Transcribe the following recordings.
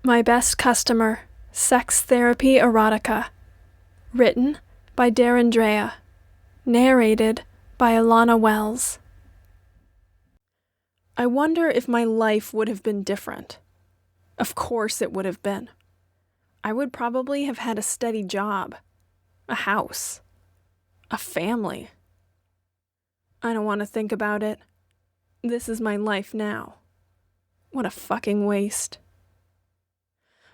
My Best Customer, Sex Therapy Erotica. Written by Derendrea. Narrated by Alana Wells. I wonder if my life would have been different. Of course it would have been. I would probably have had a steady job, a house, a family. I don't want to think about it. This is my life now. What a fucking waste.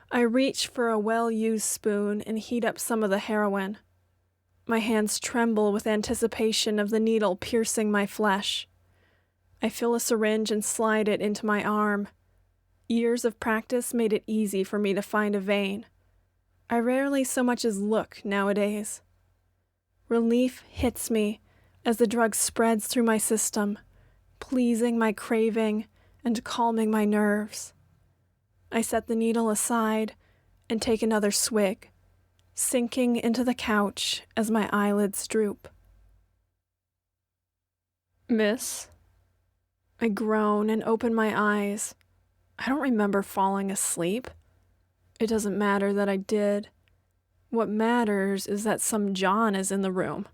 I reach for a well-used spoon and heat up some of the heroin. My hands tremble with anticipation of the needle piercing my flesh. I fill a syringe and slide it into my arm. Years of practice made it easy for me to find a vein. I rarely so much as look nowadays. Relief hits me as the drug spreads through my system, pleasing my craving and calming my nerves. I set the needle aside and take another swig, sinking into the couch as my eyelids droop. "Miss?" I groan and open my eyes. I don't remember falling asleep. It doesn't matter that I did. What matters is that some John is in the room.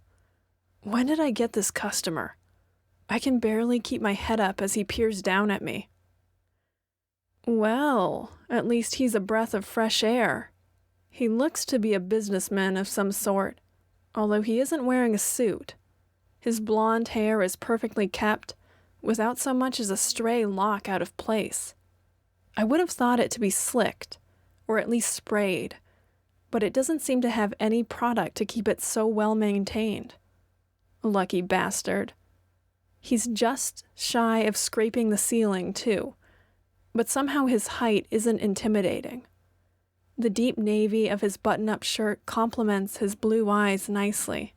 When did I get this customer? I can barely keep my head up as he peers down at me. Well, at least he's a breath of fresh air. He looks to be a businessman of some sort, although he isn't wearing a suit. His blonde hair is perfectly kept, without so much as a stray lock out of place. I would have thought it to be slicked, or at least sprayed, but it doesn't seem to have any product to keep it so well maintained. Lucky bastard. He's just shy of scraping the ceiling, too, but somehow his height isn't intimidating. The deep navy of his button-up shirt complements his blue eyes nicely.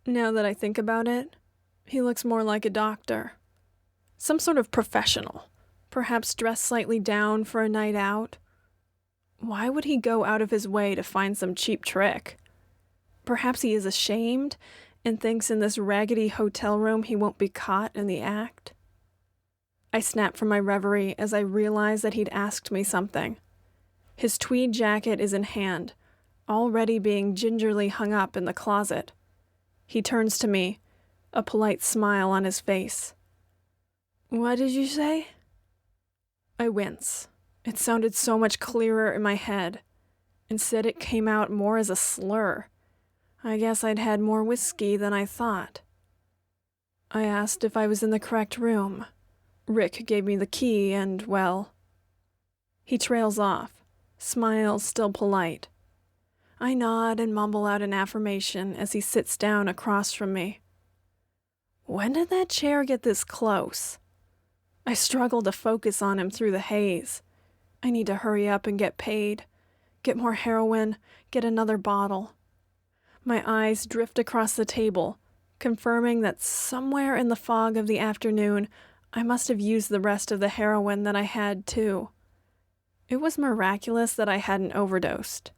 Now that I think about it, he looks more like a doctor. Some sort of professional, perhaps dressed slightly down for a night out. Why would he go out of his way to find some cheap trick? Perhaps he is ashamed and thinks in this raggedy hotel room he won't be caught in the act. I snap from my reverie as I realize that he'd asked me something. His tweed jacket is in hand, already being gingerly hung up in the closet. He turns to me, a polite smile on his face. "What did you say?" I wince. It sounded so much clearer in my head. Instead, it came out more as a slur. I guess I'd had more whiskey than I thought. I asked if I was in the correct room. Rick gave me the key and, well... He trails off, smiles still polite. I nod and mumble out an affirmation as he sits down across from me. When did that chair get this close? I struggle to focus on him through the haze. I need to hurry up and get paid, get more heroin, get another bottle. My eyes drift across the table, confirming that somewhere in the fog of the afternoon, I must have used the rest of the heroin that I had, too. It was miraculous that I hadn't overdosed.